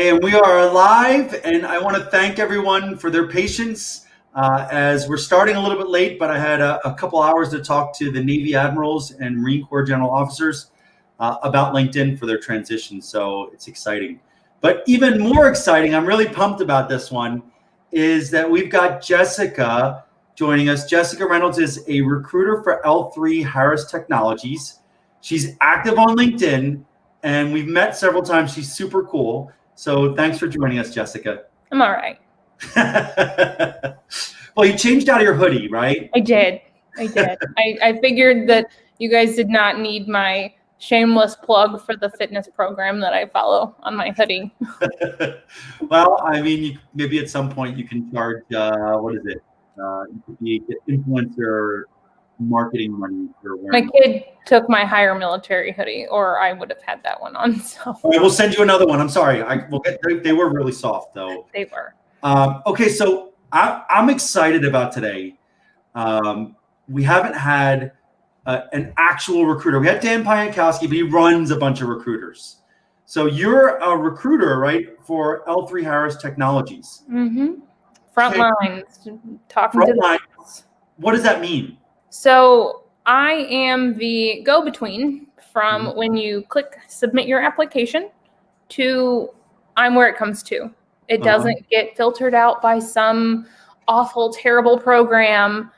And we are live, and I want to thank everyone for their patience as we're starting a little bit late, but I had a couple hours to talk to the Navy admirals and Marine Corps general officers about LinkedIn for their transition, so it's exciting. But even more exciting, I'm really pumped about this one, is that we've got Jessica joining us. Jessica Reynolds is a recruiter for L3 Harris Technologies. She's active on LinkedIn, and we've met several times. She's super cool. So thanks for joining us, Jessica. I'm all right. Well, you changed out of your hoodie, right? I did. I figured that you guys did not need my shameless plug for the fitness program that I follow on my hoodie. Well, I mean, maybe at some point you can charge, what is it? You could be influencer marketing money for wearing. My kid took my HireMilitary hoodie, or I would have had that one on. So all right, we'll send you another one. I'm sorry. They were really soft, though. They were. Okay, so I'm excited about today. We haven't had an actual recruiter. We had Dan Piankowski, but he runs a bunch of recruiters. So you're a recruiter, right, for L3 Harris Technologies? Mm-hmm. Front lines, talking to the lines. What does that mean? So I am the go-between from when you click submit your application to I'm where it comes to. It doesn't get filtered out by some awful, terrible program.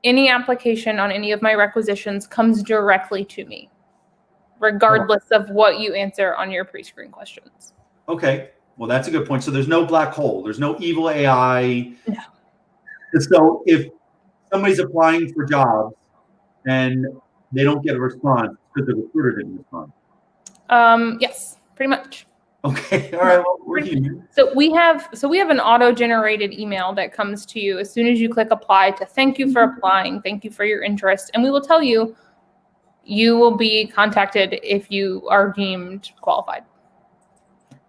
Any application on any of my requisitions comes directly to me, regardless of what you answer on your pre-screen questions. Okay. Well, that's a good point. So there's no black hole. There's no evil AI. No. So if somebody's applying for jobs and they don't get a response because the recruiter didn't respond. Yes, pretty much. Okay. All right. Well, we're human. So we have an auto-generated email that comes to you as soon as you click apply to thank you for applying, thank you for your interest, and we will tell you you will be contacted if you are deemed qualified.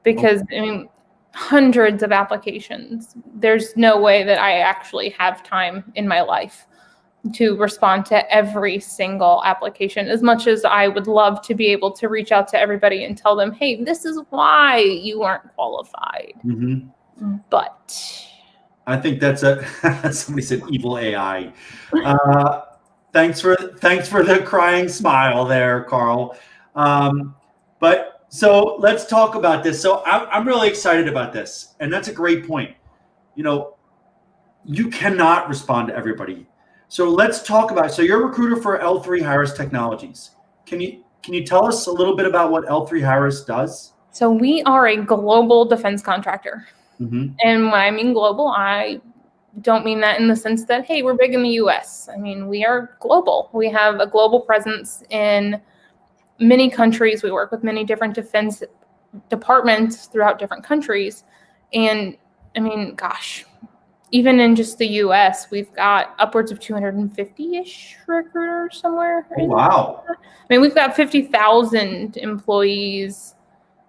Because I mean, hundreds of applications. There's no way that I actually have time in my life to respond to every single application, as much as I would love to be able to reach out to everybody and tell them, hey, this is why you aren't qualified. Mm-hmm. But I think that's somebody said evil AI. Thanks for the crying smile there, Carl. But so let's talk about this. So I'm really excited about this, and that's a great point. You know, you cannot respond to everybody. So let's talk about. So you're a recruiter for L3 Harris Technologies. Can you tell us a little bit about what L3 Harris does? So we are a global defense contractor, and when I mean global, I don't mean that in the sense that hey, we're big in the U.S. I mean we are global. We have a global presence in many countries. We work with many different defense departments throughout different countries. And I mean, gosh, even in just the US, we've got upwards of 250-ish recruiters somewhere. Oh, wow. I mean, we've got 50,000 employees.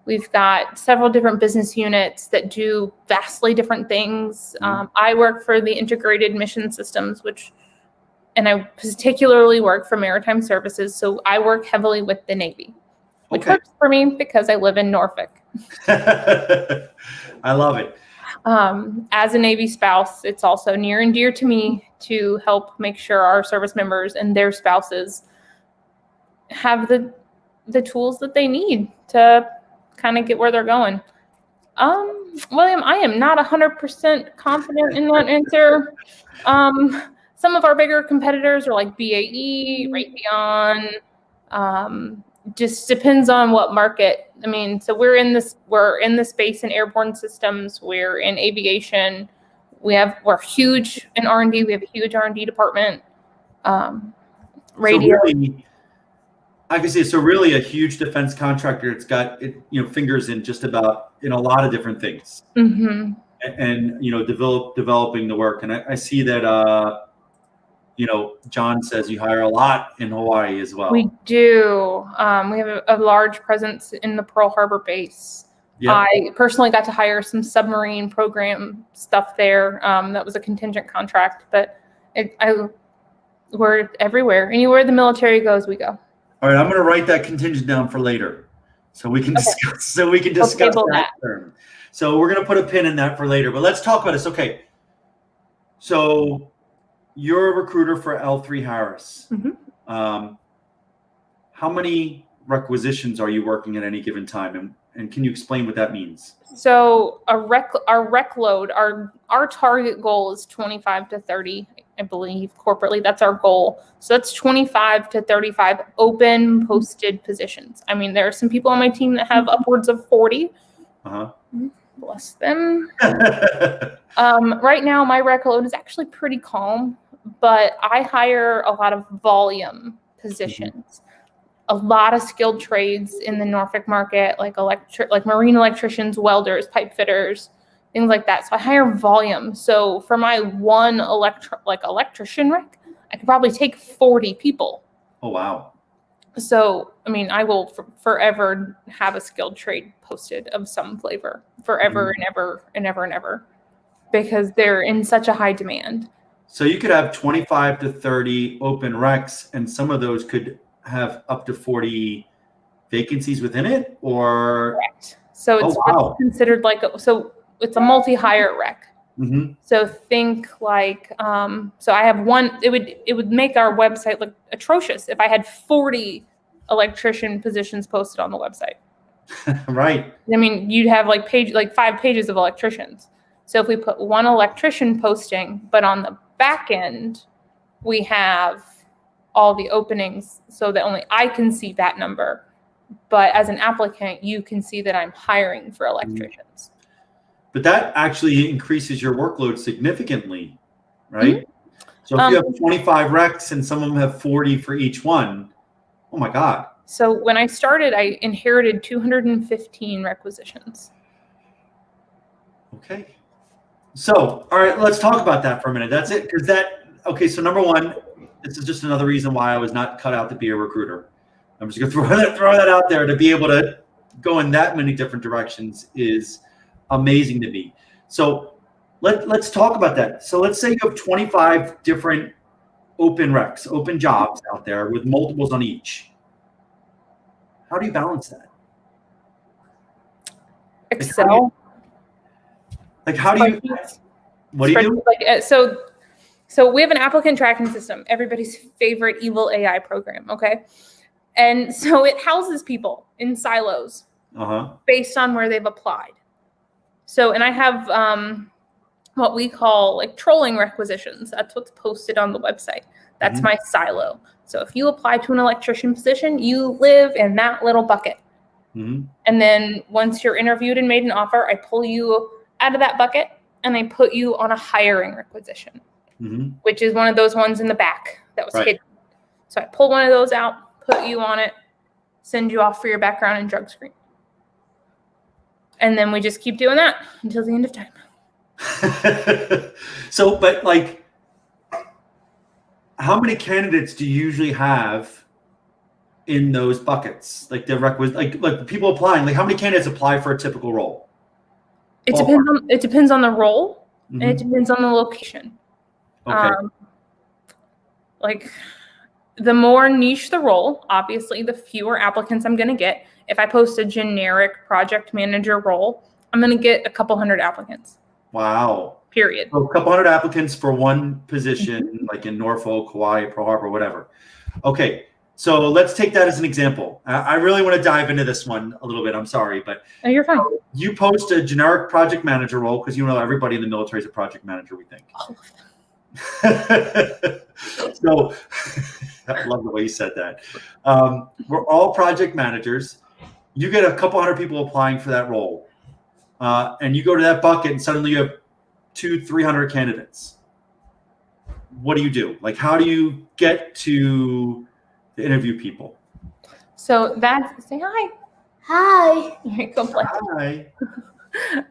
We've got several different business units that do vastly different things. I work for the Integrated Mission Systems, and I particularly work for Maritime Services, so I work heavily with the Navy, which works for me because I live in Norfolk. I love it. As a Navy spouse, it's also near and dear to me to help make sure our service members and their spouses have the tools that they need to kind of get where they're going. William, I am not 100% confident in that answer. Some of our bigger competitors are like BAE, Raytheon. Just depends on what market. I mean, so we're in the space and airborne systems. We're in aviation. We're huge in R&D. We have a huge R&D department. Radio. So really, I can say so. Really, a huge defense contractor. It's got fingers in just about in a lot of different things. Mm-hmm. And developing the work. And I see that. John says you hire a lot in Hawaii as well. We do. We have a large presence in the Pearl Harbor base. Yep. I personally got to hire some submarine program stuff there. That was a contingent contract, but we're everywhere. Anywhere the military goes, we go. All right, I'm going to write that contingent down for later, so we can discuss. So we can discuss that term. So we're going to put a pin in that for later, but let's talk about this. Okay. So you're a recruiter for L3 Harris. How many requisitions are you working at any given time? And can you explain what that means? So our rec load, our target goal is 25 to 30, I believe, corporately. That's our goal. So that's 25 to 35 open posted positions. I mean, there are some people on my team that have upwards of 40. Bless them. Right now, my rec load is actually pretty calm, but I hire a lot of volume positions. A lot of skilled trades in the Norfolk market, like marine electricians, welders, pipe fitters, things like that. So I hire volume. So for my one electrician rec, I could probably take 40 people. Oh, wow. So, I mean, I will forever have a skilled trade posted of some flavor, forever and ever and ever and ever, because they're in such a high demand. So you could have 25 to 30 open recs, and some of those could have up to 40 vacancies within it, or? Correct. So it's considered so it's a multi-hire rec. So think like, so I have one, it would make our website look atrocious if I had 40 electrician positions posted on the website. Right. I mean, you'd have like 5 pages of electricians. So if we put one electrician posting, but on the back end, we have all the openings so that only I can see that number. But as an applicant, you can see that I'm hiring for electricians. But that actually increases your workload significantly, right? So if you have 25 recs and some of them have 40 for each one, oh my God. So when I started, I inherited 215 requisitions. Okay. So, all right, let's talk about that for a minute. That's it. Okay, so number one, this is just another reason why I was not cut out to be a recruiter. I'm just going to throw that out there. To be able to go in that many different directions is amazing to me. So let's talk about that. So let's say you have 25 different open recs, open jobs out there with multiples on each. How do you balance that? Excel. How do you? What do you do? So we have an applicant tracking system, everybody's favorite evil AI program, okay? And so it houses people in silos based on where they've applied. So, and I have what we call trolling requisitions. That's what's posted on the website. That's my silo. So if you apply to an electrician position, you live in that little bucket. And then once you're interviewed and made an offer, I pull you out of that bucket and I put you on a hiring requisition, which is one of those ones in the back that was hidden. So I pull one of those out, put you on it, send you off for your background and drug screen. And then we just keep doing that until the end of time. So, but how many candidates do you usually have in those buckets? The people applying, how many candidates apply for a typical role? It depends on the role and it depends on the location. Okay. The more niche the role, obviously, the fewer applicants I'm going to get. If I post a generic project manager role, I'm going to get a couple hundred applicants. Wow. Period. So a couple hundred applicants for one position, like in Norfolk, Hawaii, Pearl Harbor, whatever. Okay. So let's take that as an example. I really want to dive into this one a little bit. I'm sorry, but you're fine. You post a generic project manager role because everybody in the military is a project manager, we think. All of them. So I love the way you said that. We're all project managers. You get a couple hundred people applying for that role, and you go to that bucket, and suddenly you have 200-300 candidates. What do you do? How do you get to the interview people? So say hi. Hi.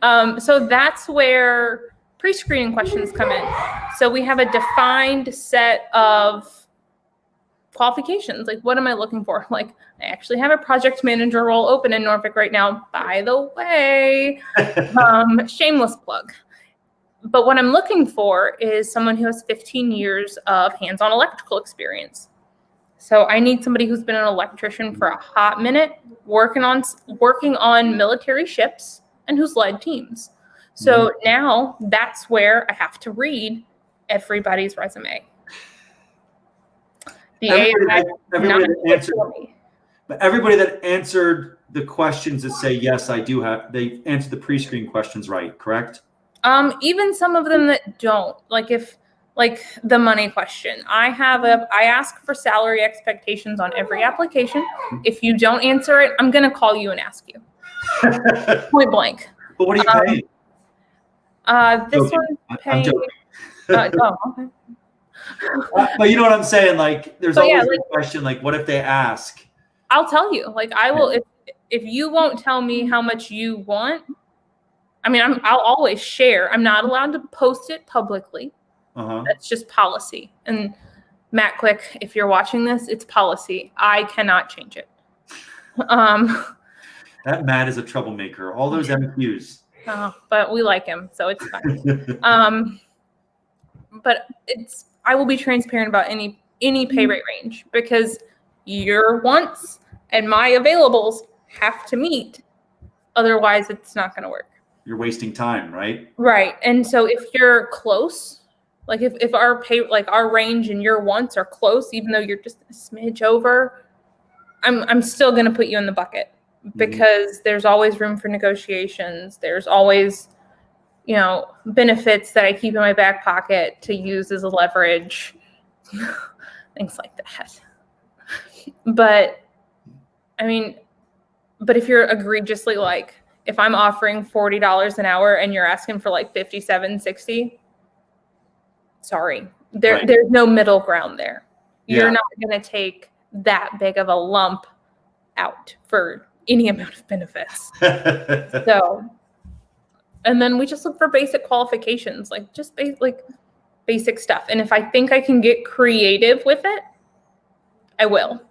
Hi. So that's where pre-screening questions come in. So we have a defined set of qualifications. What am I looking for? I actually have a project manager role open in Norfolk right now, by the way. Shameless plug. But what I'm looking for is someone who has 15 years of hands-on electrical experience. So I need somebody who's been an electrician for a hot minute, working on military ships, and who's led teams. So now that's where I have to read everybody's resume. The AI everybody that answered the questions that say, yes, I do have, they answered the pre-screen questions right, correct? Even some of them that don't, like the money question. I ask for salary expectations on every application. If you don't answer it, I'm going to call you and ask you. Point blank. But what are you paying? This one paying. Oh, okay. But you know what I'm saying? Like, there's always a question, like, what if they ask? I'll tell you. Like, I will, if you won't tell me how much you want, I mean, I'll always share. I'm not allowed to post it publicly. That's just policy. And Matt Quick, if you're watching this, it's policy. I cannot change it. That Matt is a troublemaker. All those MQs. But we like him, so it's fine. But I will be transparent about any pay rate range, because your wants and my availables have to meet. Otherwise, it's not going to work. You're wasting time, right? Right. And so if you're close, like if our pay, like our range and your wants are close, even though you're just a smidge over, I'm still going to put you in the bucket, because there's always room for negotiations. There's always, benefits that I keep in my back pocket to use as a leverage, things like that. But if you're egregiously, like, if I'm offering $40 an hour and you're asking for like 57, 60, sorry, there's no middle ground there. You're not going to take that big of a lump out for any amount of benefits. So, and then we just look for basic qualifications, like just basic stuff. And if I think I can get creative with it, I will.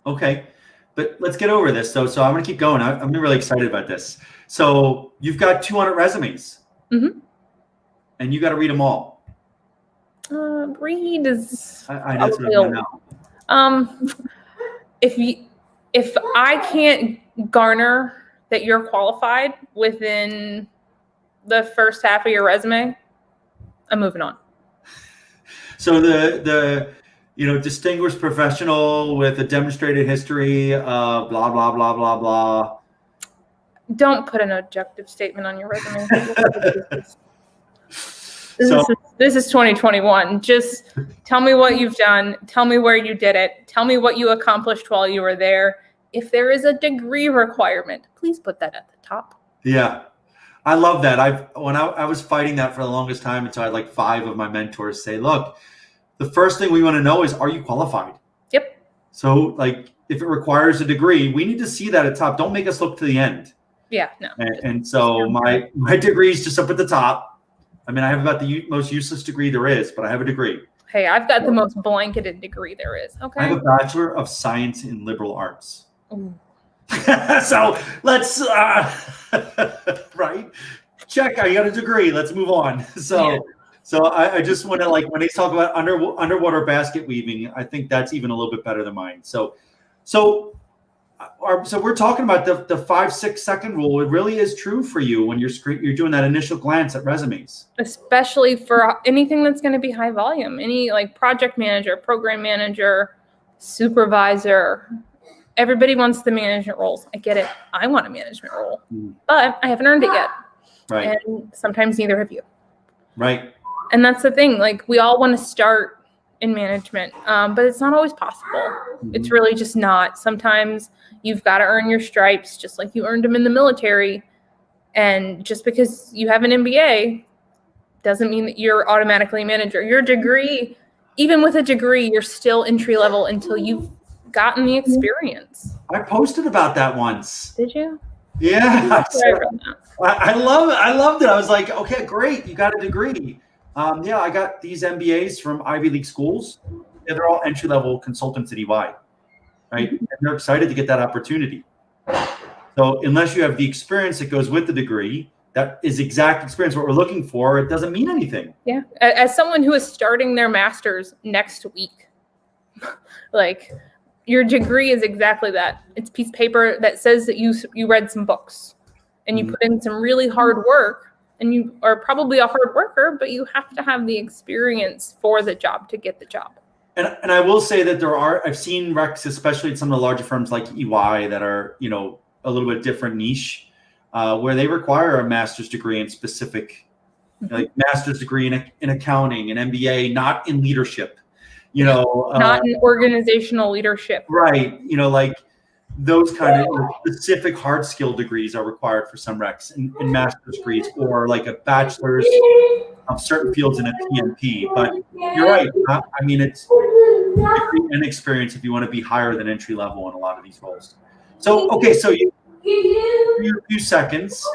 Okay. But let's get over this. So I'm going to keep going. I'm really excited about this. So you've got 200 resumes. And you got to read them all. Read is... that's what I know. If I can't garner that you're qualified within the first half of your resume, I'm moving on. So the distinguished professional with a demonstrated history of blah, blah, blah, blah, blah. Don't put an objective statement on your resume. This is 2021. Just tell me what you've done. Tell me where you did it. Tell me what you accomplished while you were there. If there is a degree requirement, please put that at the top. Yeah. I love that. I was fighting that for the longest time until I had like 5 of my mentors say, look, the first thing we want to know is, are you qualified? Yep. So like, if it requires a degree, we need to see that at top. Don't make us look to the end. Yeah, no. And so my degree is just up at the top. I mean, I have about the most useless degree there is, but I have a degree. Hey, I've got the most blanketed degree there is. Okay. I have a Bachelor of Science in Liberal Arts. So let's, right? Check, I got a degree. Let's move on. So I just want to, like, when they talk about underwater basket weaving, I think that's even a little bit better than mine. So we're talking about the 5-6 second rule. It really is true for you when you're doing that initial glance at resumes, especially for anything that's going to be high volume. Any like project manager, program manager, supervisor. Everybody wants the management roles. I get it. I want a management role, but I haven't earned it yet. Right. And sometimes neither have you. Right. And that's the thing. Like, we all want to start in management, but it's not always possible. It's really just not. Sometimes you've got to earn your stripes, just like you earned them in the military. And just because you have an MBA doesn't mean that you're automatically a manager. Your degree, even with a degree, you're still entry level until you've gotten the experience. I posted about that once. Did you? Yeah. I loved it. I was like, okay, great. You got a degree. I got these MBAs from Ivy League schools. Yeah, they're all entry-level consultants at EY, right? And they're excited to get that opportunity. So unless you have the experience that goes with the degree, that is exact experience, what we're looking for, it doesn't mean anything. Yeah. As someone who is starting their master's next week, like, your degree is exactly that. It's a piece of paper that says that you read some books. and you put in some really hard work, and you are probably a hard worker, but you have to have the experience for the job to get the job. And I will say that I've seen recs, especially at some of the larger firms like EY that are, a little bit different niche, where they require a master's degree in specific, like master's degree in accounting, an MBA, not in leadership, not in organizational leadership. Right. Like those kind of specific hard skill degrees are required for some recs and master's degrees, or like a bachelor's of certain fields in a PMP. But you're right. I mean, it's degree and experience if you want to be higher than entry level in a lot of these roles. So, okay, so you a few seconds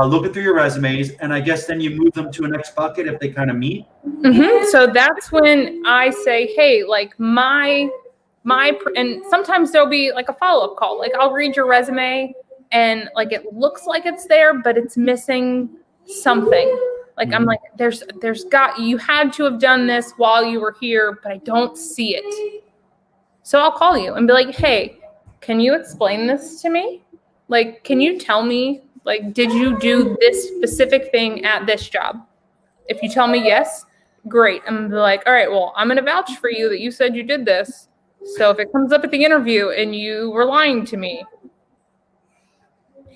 looking through your resumes, and I guess then you move them to a next bucket if they kind of meet. So that's when I say, hey, like and sometimes there'll be like a follow-up call. Like I'll read your resume and like it looks like it's there, but it's missing something. Like I'm like, you had to have done this while you were here, but I don't see it. So I'll call you and be like, hey, can you explain this to me? Like, can you tell me, like, did you do this specific thing at this job? If you tell me yes, great. I'm gonna be like, all right, well, I'm gonna vouch for you that you said you did this. So if it comes up at the interview and you were lying to me,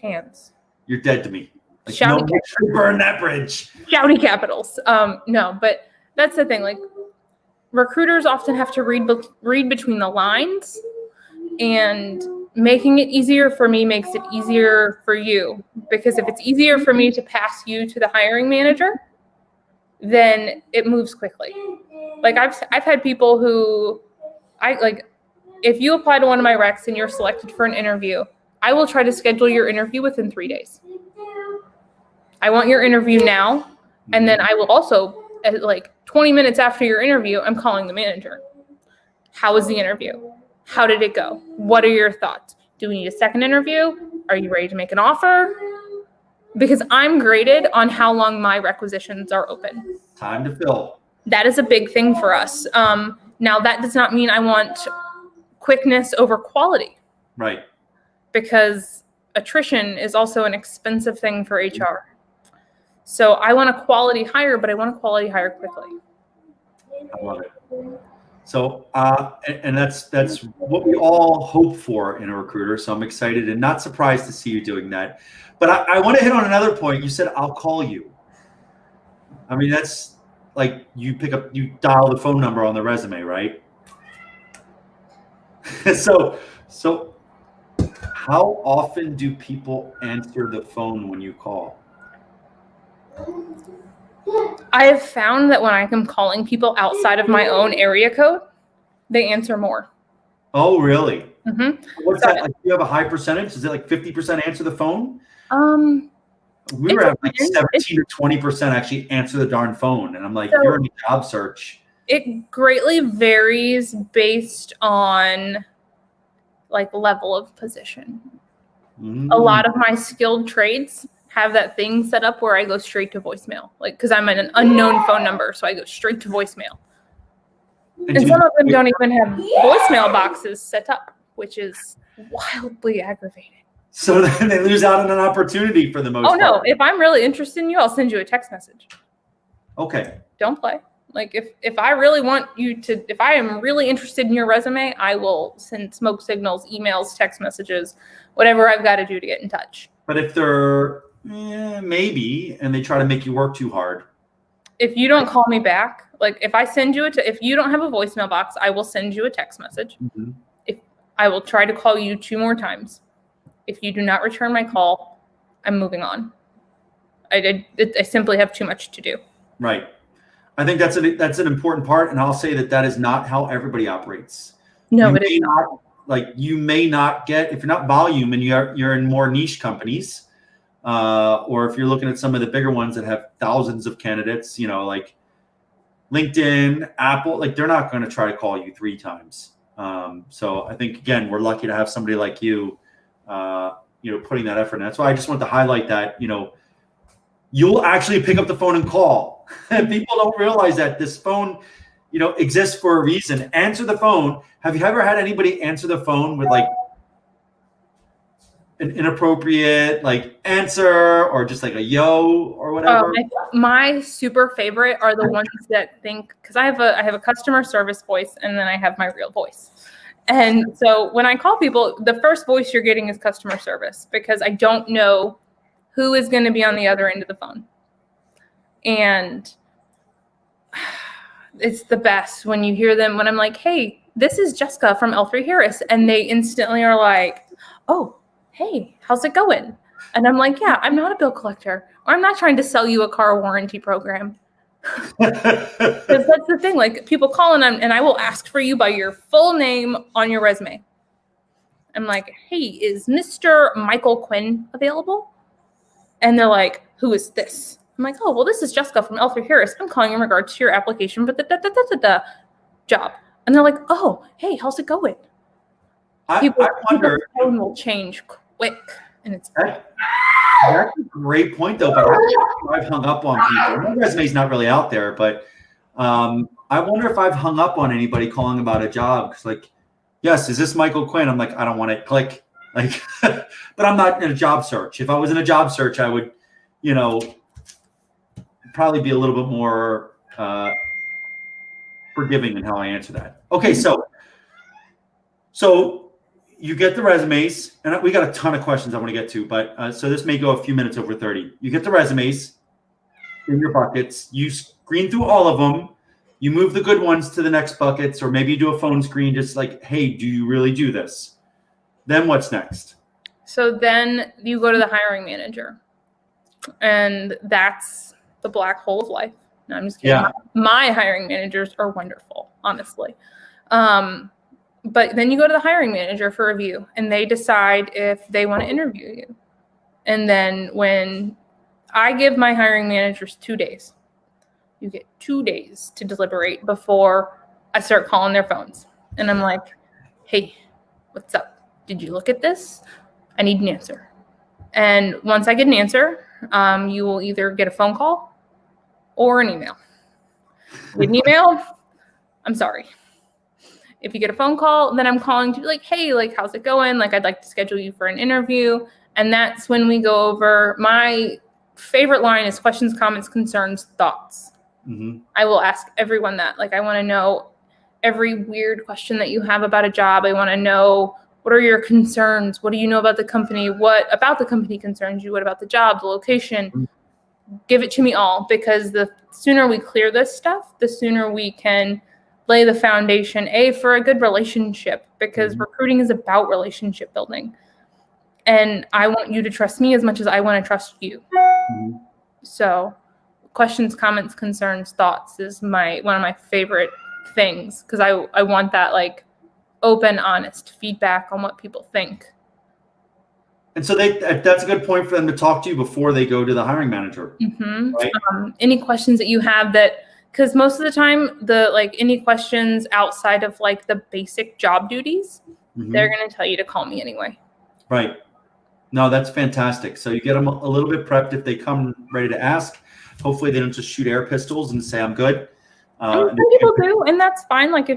hands. You're dead to me. Like, Shouty burn that bridge. Shouty capitals. No, but that's the thing. Like recruiters often have to read between the lines, and making it easier for me makes it easier for you. Because if it's easier for me to pass you to the hiring manager, then it moves quickly. Like I've had people who if you apply to one of my recs and you're selected for an interview, I will try to schedule your interview within 3 days. I want your interview now. And then I will also, like 20 minutes after your interview, I'm calling the manager. How was the interview? How did it go? What are your thoughts? Do we need a second interview? Are you ready to make an offer? Because I'm graded on how long my requisitions are open. Time to fill. That is a big thing for us. Now, that does not mean I want quickness over quality. Right. Because attrition is also an expensive thing for HR. So I want a quality hire, but I want a quality hire quickly. I love it. So, and that's what we all hope for in a recruiter. So I'm excited and not surprised to see you doing that. But I want to hit on another point. You said, I'll call you. I mean, that's like you dial the phone number on the resume, right? So how often do people answer the phone when you call? I have found that when I am calling people outside of my own area code, they answer more. Oh, really? Mm-hmm. What's that? Like, do you have a high percentage? Is it like 50% answer the phone? We were at like 17 or 20% actually answer the darn phone. And I'm like, you're in a job search. It greatly varies based on like level of position. A lot of my skilled trades have that thing set up where I go straight to voicemail, like because I'm an unknown phone number, so I go straight to voicemail. And some of them don't even have voicemail boxes set up, which is wildly aggravating. So then they lose out on an opportunity for the most part. Oh no, if I'm really interested in you, I'll send you a text message. Okay. Don't play. Like if I really want you to, if I am really interested in your resume, I will send smoke signals, emails, text messages, whatever I've got to do to get in touch. But if they're maybe, and they try to make you work too hard. If you don't call me back, like if I send you if you don't have a voicemail box, I will send you a text message. Mm-hmm. If I will try to call you 2 more times. If you do not return my call, I'm moving on. I simply have too much to do. Right. I think that's an important part, and I'll say that is not how everybody operates. No, it is not. Like you may not get, if you're not volume and you're in more niche companies, or if you're looking at some of the bigger ones that have thousands of candidates, like LinkedIn, Apple, like they're not going to try to call you 3 times. So I think again, we're lucky to have somebody like you, putting that effort in. That's why I just want to highlight that, you'll actually pick up the phone and call. And people don't realize that this phone, exists for a reason. Answer the phone. Have you ever had anybody answer the phone with like an inappropriate like answer or just like a yo or whatever? My super favorite are the ones that think, because I have a customer service voice and then I have my real voice. And so when I call people, the first voice you're getting is customer service because I don't know who is going to be on the other end of the phone. And it's the best when you hear them when I'm like, hey, this is Jessica from L3 Harris. And they instantly are like, oh, hey, how's it going? And I'm like, yeah, I'm not a bill collector, or I'm not trying to sell you a car warranty program. Because that's the thing. Like, people call and I will ask for you by your full name on your resume. I'm like, hey, is Mr. Michael Quinn available? And they're like, who is this? I'm like, oh, well, this is Jessica from L3 Harris. I'm calling in regards to your application for the job. And they're like, oh, hey, how's it going? I wonder. People's tone will change quick, and it's that's a great point, though. But I've hung up on people. My resume's not really out there, but I wonder if I've hung up on anybody calling about a job. Because, like, yes, is this Michael Quinn? I'm like, I don't want to click. Like, but I'm not in a job search. If I was in a job search, I would, probably be a little bit more forgiving in how I answer that. Okay, so you get the resumes, and we got a ton of questions I want to get to, but so this may go a few minutes over 30. You get the resumes in your buckets. You screen through all of them. You move the good ones to the next buckets, or maybe you do a phone screen, just like, hey, do you really do this? Then what's next? So then you go to the hiring manager, and that's the black hole of life. No, I'm just kidding. Yeah. My hiring managers are wonderful, honestly. But then you go to the hiring manager for review, and they decide if they want to interview you. And then when I give my hiring managers 2 days, you get 2 days to deliberate before I start calling their phones. And I'm like, hey, what's up? Did you look at this? I need an answer. And once I get an answer, you will either get a phone call or an email. With an email, I'm sorry. If you get a phone call, then I'm calling to be like, hey, like, how's it going? Like, I'd like to schedule you for an interview. And that's when we go over, my favorite line is questions, comments, concerns, thoughts. Mm-hmm. I will ask everyone that. Like, I want to know every weird question that you have about a job. I want to know, what are your concerns? What do you know about the company? What about the company concerns you? What about the job, the location? Mm-hmm. Give it to me all, because the sooner we clear this stuff, the sooner we can lay the foundation, for a good relationship, because mm-hmm. recruiting is about relationship building. And I want you to trust me as much as I want to trust you. Mm-hmm. So questions, comments, concerns, thoughts is one of my favorite things, because I want that, like, open, honest feedback on what people think. And so that's a good point for them to talk to you before they go to the hiring manager. Mm-hmm. Right? Any questions that you have because most of the time, any questions outside of like the basic job duties, mm-hmm. they're going to tell you to call me anyway. Right. No, that's fantastic. So you get them a little bit prepped if they come ready to ask. Hopefully they don't just shoot air pistols and say, I'm good. Some people do, and that's fine. Like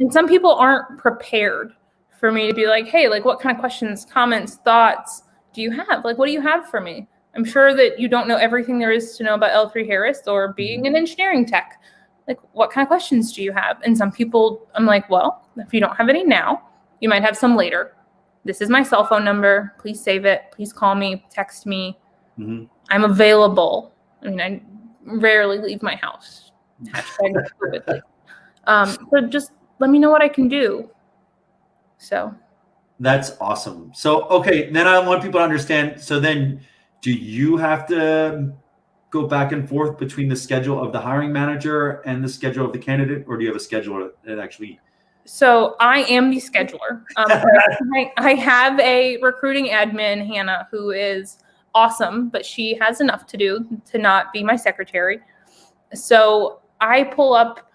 and some people aren't prepared for me to be like, hey, like, what kind of questions, comments, thoughts do you have? Like, what do you have for me? I'm sure that you don't know everything there is to know about L3 Harris or being an engineering tech. Like, what kind of questions do you have? And some people, I'm like, well, if you don't have any now, you might have some later. This is my cell phone number. Please save it. Please call me, text me. Mm-hmm. I'm available. I mean, I rarely leave my house. So just let me know what I can do. So that's awesome. So, okay, then I want people to understand. So then do you have to go back and forth between the schedule of the hiring manager and the schedule of the candidate, or do you have a scheduler that actually? So I am the scheduler. I have a recruiting admin, Hannah, who is awesome, but she has enough to do to not be my secretary. So I pull up,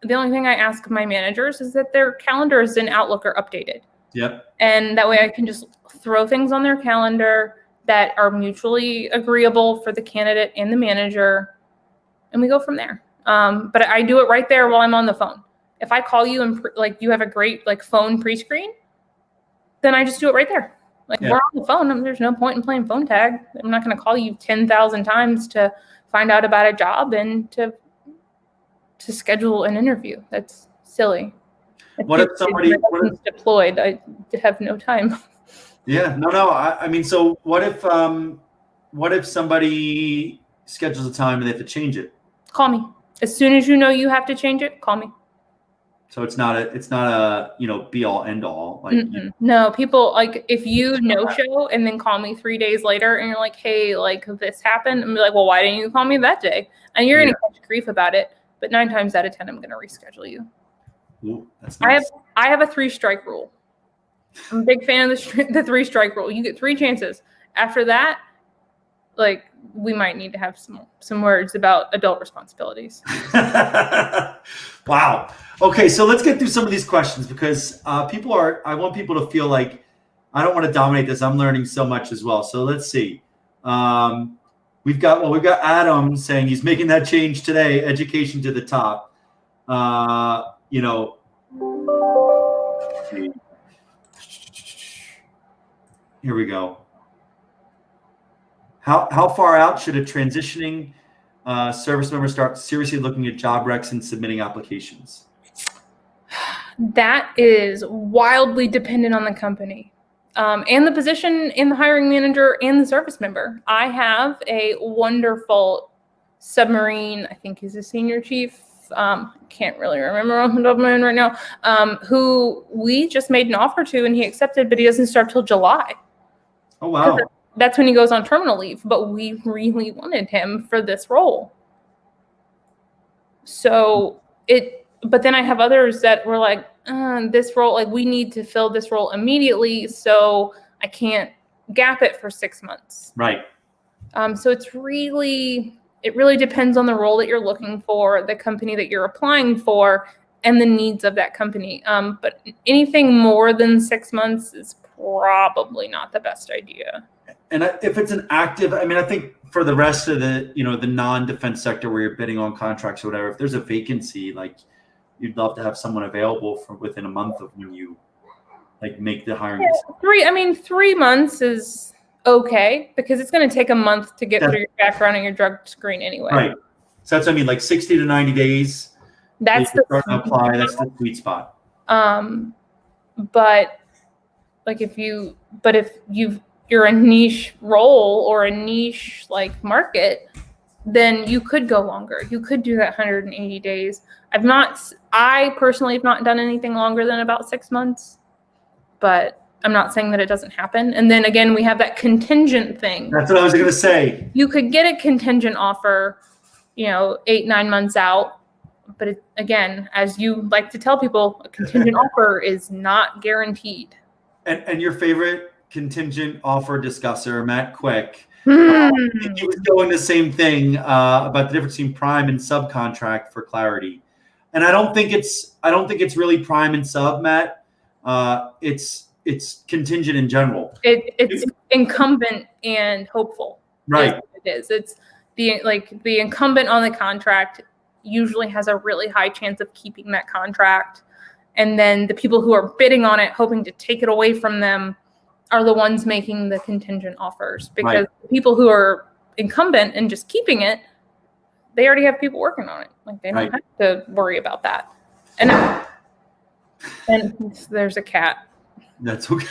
the only thing I ask of my managers is that their calendars in Outlook are updated. Yep. And that way I can just throw things on their calendar that are mutually agreeable for the candidate and the manager, and we go from there. But I do it right there while I'm on the phone. If I call you and you have a great phone pre-screen, then I just do it right there. Like, Yeah. we're on the phone. There's no point in playing phone tag. I'm not going to call you 10,000 times to find out about a job and to schedule an interview. That's silly. What if somebody deployed? I have no time. Yeah, no. I mean, so what if somebody schedules a time and they have to change it? Call me. As soon as you know you have to change it, call me. So it's not a be all end all. Like no, people, like, if you no show and then call me 3 days later and you're like, hey, like, this happened, I'm like, well, why didn't you call me that day? And you're gonna catch grief about it. But 9 times out of 10, I'm gonna reschedule you. Ooh, that's nice. I have a 3-strike rule. I'm a big fan of the 3-strike rule. You get 3 chances. After that, like, we might need to have some words about adult responsibilities. Wow. Okay, so let's get through some of these questions because I want people to feel like I don't want to dominate this. I'm learning so much as well. So let's see. We've got Adam saying he's making that change today. Education to the top. Here we go. How far out should a transitioning service member start seriously looking at job recs and submitting applications? That is wildly dependent on the company and the position in the hiring manager and the service member. I have a wonderful submarine, I think he's a senior chief, can't really remember off the top of my head right now, who we just made an offer to and he accepted, but he doesn't start till July. Oh, wow. That's when he goes on terminal leave, but we really wanted him for this role. So but then I have others that were like, this role, like, we need to fill this role immediately, so I can't gap it for 6 months. Right. So it really depends on the role that you're looking for, the company that you're applying for, and the needs of that company. But anything more than 6 months is probably not the best idea. And if it's an active, I mean, I think for the rest of the, the non-defense sector where you're bidding on contracts or whatever, if there's a vacancy, like, you'd love to have someone available for within a month of when you make the hiring. Yeah, 3 months is okay because it's going to take a month to get through your background and your drug screen anyway. Right. So that's, 60 to 90 days. That's That's the sweet spot. But like if you're a niche role or a niche market, then you could go longer. You could do that 180 days. I personally have not done anything longer than about 6 months, but I'm not saying that it doesn't happen. And then again, we have that contingent thing. That's what I was going to say. You could get a contingent offer, 8-9 months out. But again, as you like to tell people, a contingent offer is not guaranteed. And your favorite contingent offer discusser, Matt Quick, he was doing the same thing about the difference between prime and subcontract for clarity. And I don't think it's really prime and sub, Matt. It's contingent in general. It's incumbent and hopeful. Right. It is. It's the incumbent on the contract usually has a really high chance of keeping that contract. And then the people who are bidding on it, hoping to take it away from them, are the ones making the contingent offers, because the people who are incumbent and just keeping it, they already have people working on it. They don't have to worry about that. And there's a cat. That's okay.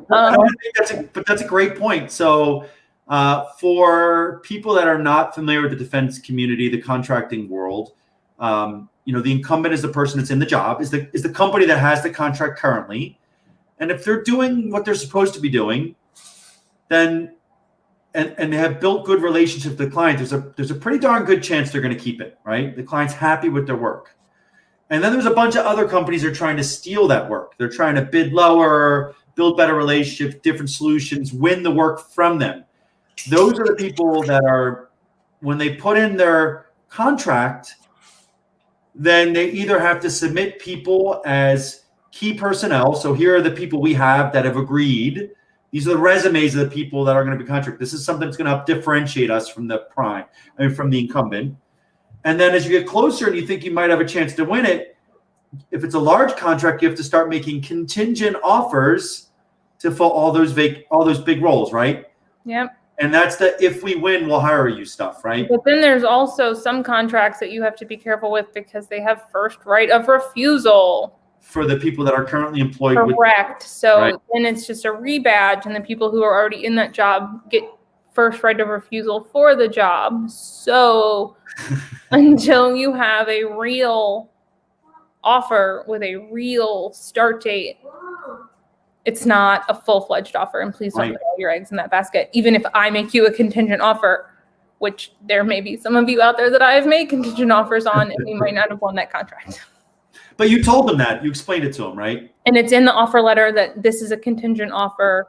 That's a great point. So for people that are not familiar with the defense community, the contracting world, the incumbent is the person that's in the job, is the company that has the contract currently. And if they're doing what they're supposed to be doing, then and they have built good relationships with the client, there's a pretty darn good chance they're going to keep it, right? The client's happy with their work. And then there's a bunch of other companies that are trying to steal that work. They're trying to bid lower, build better relationships, different solutions, win the work from them. Those are the people that are, when they put in their contract, then they either have to submit people as key personnel. So here are the people we have that have agreed. These are the resumes of the people that are going to be contracted. This is something that's going to help differentiate us from from the incumbent. And then as you get closer and you think you might have a chance to win it, if it's a large contract, you have to start making contingent offers to fill all those big roles, right? Yep. And that's the if we win, we'll hire you stuff, right? But then there's also some contracts that you have to be careful with because they have first right of refusal. For the people that are currently employed. Correct. So right. Then it's just a rebadge, and the people who are already in that job get first right of refusal for the job. So until you have a real offer with a real start date, it's not a full-fledged offer. And please don't Right. put all your eggs in that basket. Even if I make you a contingent offer, which there may be some of you out there that I have made contingent offers on, and we might not have won that contract. But you told them that. You explained it to them, right? And it's in the offer letter that this is a contingent offer.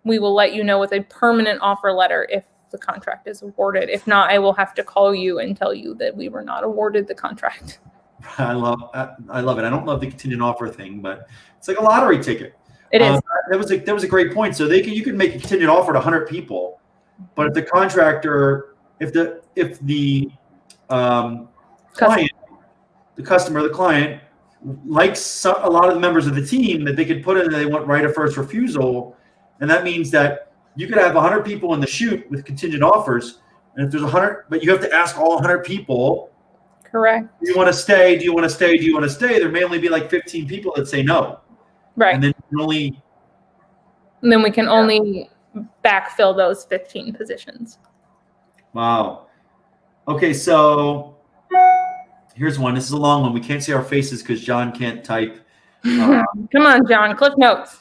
We will let you know with a permanent offer letter if the contract is awarded. If not, I will have to call you and tell you that we were not awarded the contract. I love it. I don't love the contingent offer thing, but it's like a lottery ticket. It is. That was a great point. So you could make a contingent offer to 100 people, but if the contractor, if the client, the customer, the client likes a lot of the members of the team that they could put in, they want right of first refusal, and that means that you could have 100 people in the chute with contingent offers, and if there's 100, but you have to ask all 100 people. Correct. Do you want to stay? Do you want to stay? Do you want to stay? There may only be like 15 people that say no. Right. And then we can only backfill those 15 positions. Wow. Okay, so here's one. This is a long one. We can't see our faces because John can't type. Come on, John. Cliff notes.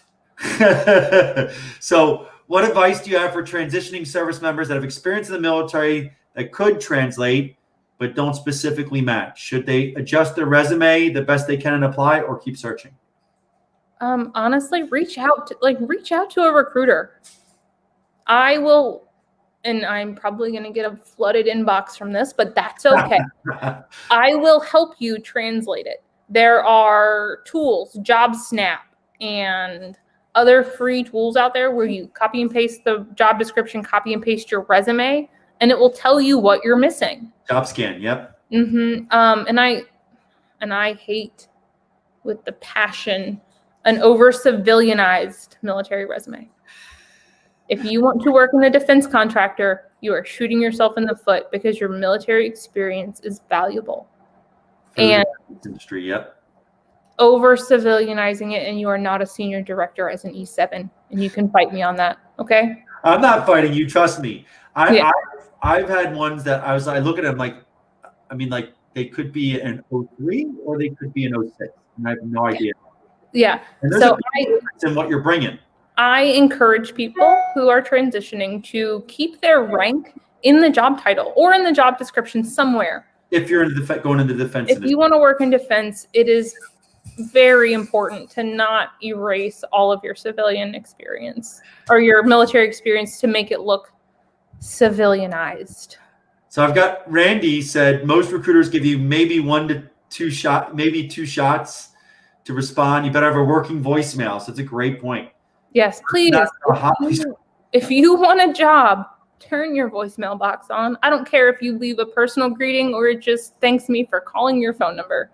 So what advice do you have for transitioning service members that have experience in the military that could translate but don't specifically match? Should they adjust their resume the best they can and apply, or keep searching? Honestly, reach out to a recruiter. I will, and I'm probably going to get a flooded inbox from this, but that's okay. I will help you translate it. There are tools, JobSnap, and other free tools out there where you copy and paste the job description, copy and paste your resume, and it will tell you what you're missing. JobScan, yep. And I hate with the passion an over-civilianized military resume. If you want to work in a defense contractor, you are shooting yourself in the foot because your military experience is valuable. And industry, yep. Over-civilianizing it, and you are not a senior director as an E7, and you can fight me on that, okay? I'm not fighting you, trust me. I've had ones that I look at them like they could be an 03 or they could be an 06, and I have no idea. Yeah. And there's a big difference in what you're bringing. I encourage people who are transitioning to keep their rank in the job title or in the job description somewhere. If you're going into defense. If you want to work in defense, it is very important to not erase all of your civilian experience or your military experience to make it look civilianized. So I've got Randy said most recruiters give you maybe two shots to respond. You better have a working voicemail. So it's a great point. Yes, please. If you want a job, turn your voicemail box on. I don't care if you leave a personal greeting or it just thanks me for calling your phone number.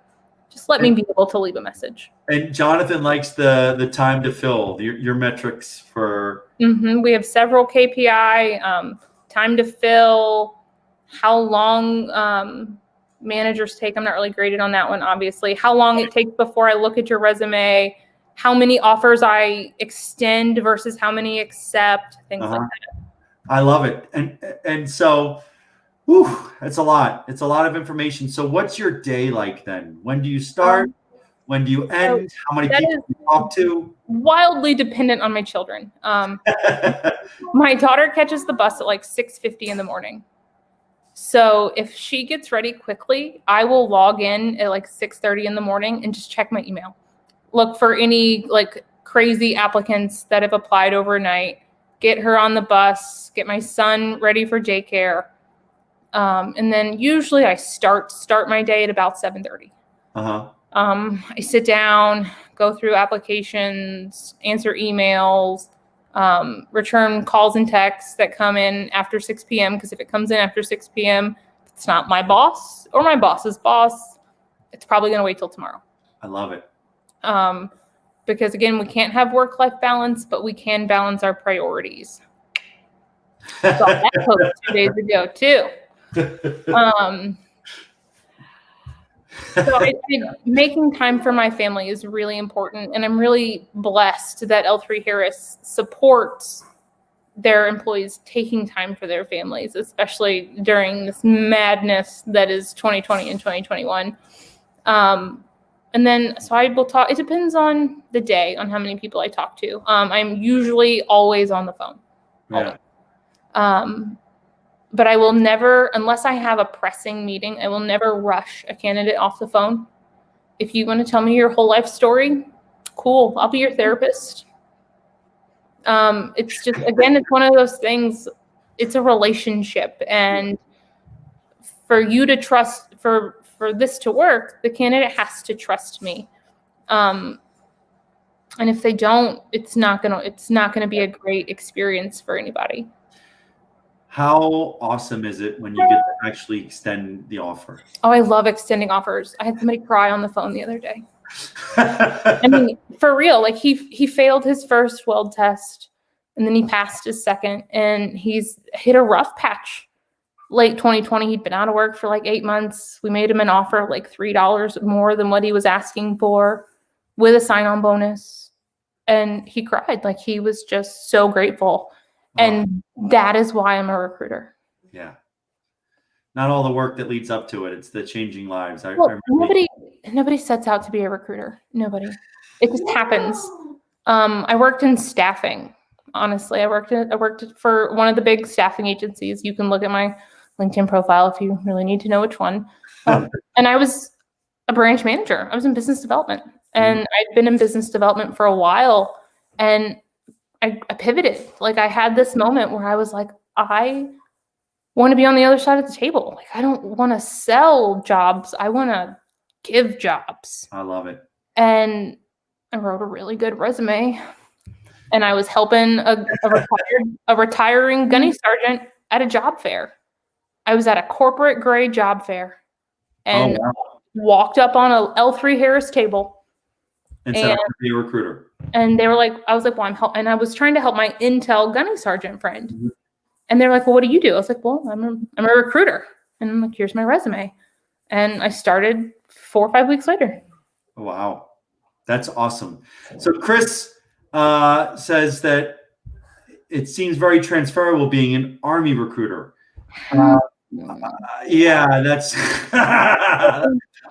Just let me be able to leave a message. And Jonathan likes the time to fill, your metrics for. We have several KPI, time to fill, how long managers take. I'm not really graded on that one, obviously. How long it takes before I look at your resume, how many offers I extend versus how many accept, things like that. I love it. And so, that's a lot. It's a lot of information. So what's your day like then? When do you start? When do you end? How many people do you talk to? Wildly dependent on my children. My daughter catches the bus at like 6:50 in the morning. So if she gets ready quickly, I will log in at like 6:30 in the morning and just check my email. Look for any like crazy applicants that have applied overnight, get her on the bus, get my son ready for daycare. And then usually I start my day at about 7:30. I sit down, go through applications, answer emails, return calls and texts that come in after 6 p.m. Because if it comes in after 6 p.m., it's not my boss or my boss's boss. It's probably going to wait till tomorrow. I love it. because again, we can't have work-life balance, but we can balance our priorities. So that post 2 days ago too. So making time for my family is really important, and I'm really blessed that L3 Harris supports their employees taking time for their families, especially during this madness that is 2020 and 2021. And then, so I will talk, it depends on the day, on how many people I talk to. I'm usually always on the phone. Yeah. But I will never, unless I have a pressing meeting, I will never rush a candidate off the phone. If you want to tell me your whole life story, cool, I'll be your therapist. It's just, again, it's one of those things, it's a relationship. And for you to trust, for this to work, the candidate has to trust me. And if they don't, it's not gonna be a great experience for anybody. How awesome is it when you get to actually extend the offer? Oh, I love extending offers. I had somebody cry on the phone the other day. I mean, for real, like he failed his first weld test and then he passed his second, and he's hit a rough patch. Late 2020, he'd been out of work for like 8 months. We made him an offer of like $3 more than what he was asking for with a sign-on bonus. And he cried. Like, he was just so grateful. And that is why I'm a recruiter. Yeah. Not all the work that leads up to it. It's the changing lives. Nobody sets out to be a recruiter. Nobody. It just happens. I worked in staffing. Honestly, I worked for one of the big staffing agencies. You can look at my LinkedIn profile if you really need to know which one. And I was a branch manager. I was in business development, and I'd been in business development for a while, and I pivoted. Like, I had this moment where I was like, I want to be on the other side of the table. Like, I don't want to sell jobs. I want to give jobs. I love it. And I wrote a really good resume, and I was helping a retiring gunny sergeant at a job fair. I was at a corporate grade job fair and walked up on a L3 Harris table and said, I'm going to be a recruiter. And they were like, I was like, well, and I was trying to help my intel gunny sergeant friend. Mm-hmm. And they're like, well, what do you do? I was like, well, I'm a recruiter. And I'm like, here's my resume. And I started 4 or 5 weeks later. Wow. That's awesome. So Chris says that it seems very transferable being an Army recruiter. Yeah, that's Chris, why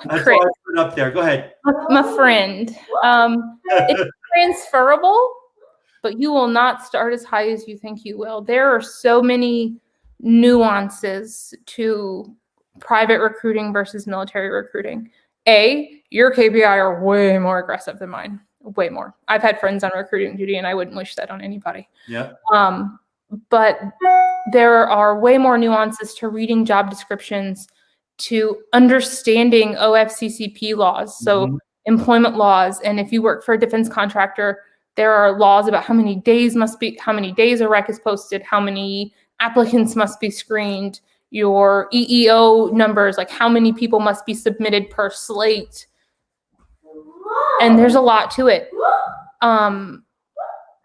I put it up there. Go ahead. My friend. It's transferable, but you will not start as high as you think you will. There are so many nuances to private recruiting versus military recruiting. Your KPI are way more aggressive than mine. Way more. I've had friends on recruiting duty, and I wouldn't wish that on anybody. Yeah. But there are way more nuances to reading job descriptions, to understanding OFCCP laws, so employment laws. And if you work for a defense contractor, there are laws about how many days a rec is posted, how many applicants must be screened, your EEO numbers, like how many people must be submitted per slate. And there's a lot to it.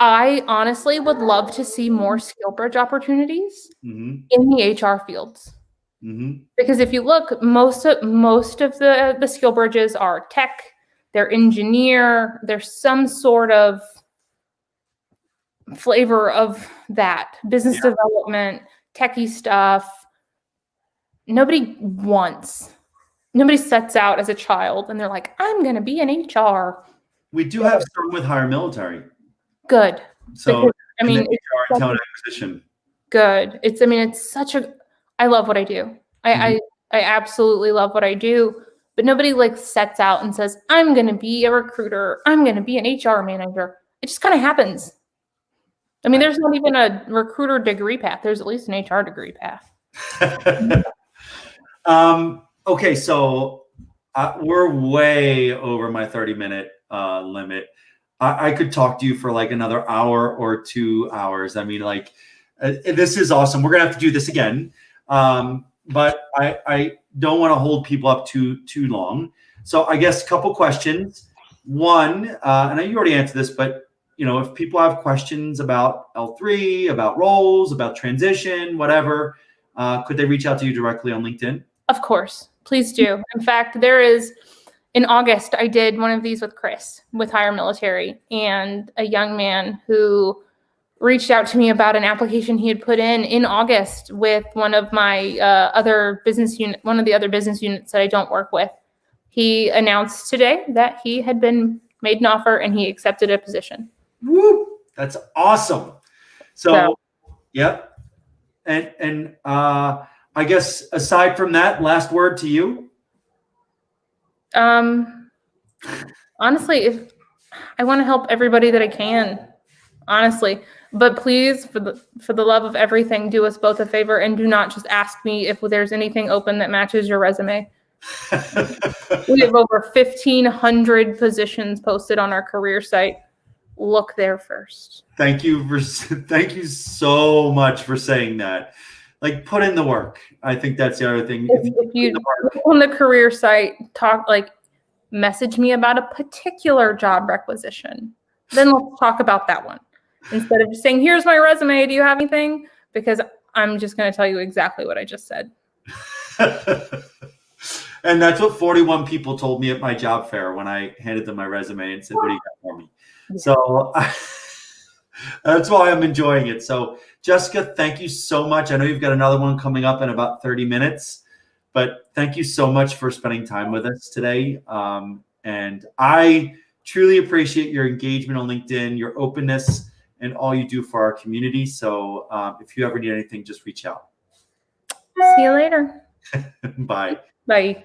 I honestly would love to see more skill bridge opportunities in the HR fields. Because if you look, most of the skill bridges are tech, they're engineer, there's some sort of flavor of that. Business development, techie stuff. Nobody sets out as a child and they're like, I'm going to be an HR. We do have some with HireMilitary. Good. So, because, HR and talent acquisition. Good. I love what I do. I absolutely love what I do, but nobody sets out and says, I'm going to be a recruiter. I'm going to be an HR manager. It just kind of happens. I mean, there's not even a recruiter degree path. There's at least an HR degree path. Okay. So we're way over my 30-minute limit. I could talk to you for another hour or 2 hours. I mean, this is awesome. We're going to have to do this again. But I don't want to hold people up too long. So I guess a couple questions. One, and I know you already answered this, but if people have questions about L3, about roles, about transition, whatever, could they reach out to you directly on LinkedIn? Of course, please do. In fact, in August, I did one of these with Chris with HireMilitary, and a young man who reached out to me about an application he had put in August with one of my one of the other business units that I don't work with. He announced today that he had been made an offer and he accepted a position. Woo! That's awesome. So yep. And I guess aside from that, last word to you. Honestly, if I want to help everybody that I can, honestly, but please, for the love of everything, do us both a favor and do not just ask me if there's anything open that matches your resume. We have over 1,500 positions posted on our career site. Look there first. Thank you so much for saying that. Like, put in the work. I think that's the other thing. If you on the career site message me about a particular job requisition, then let's talk about that one. Instead of just saying, here's my resume, do you have anything? Because I'm just going to tell you exactly what I just said. And that's what 41 people told me at my job fair when I handed them my resume and said, what do you got for me? Yeah. So that's why I'm enjoying it. So Jessica, thank you so much. I know you've got another one coming up in about 30 minutes, but thank you so much for spending time with us today. And I truly appreciate your engagement on LinkedIn, your openness, and all you do for our community. So if you ever need anything, just reach out. See you later. Bye. Bye.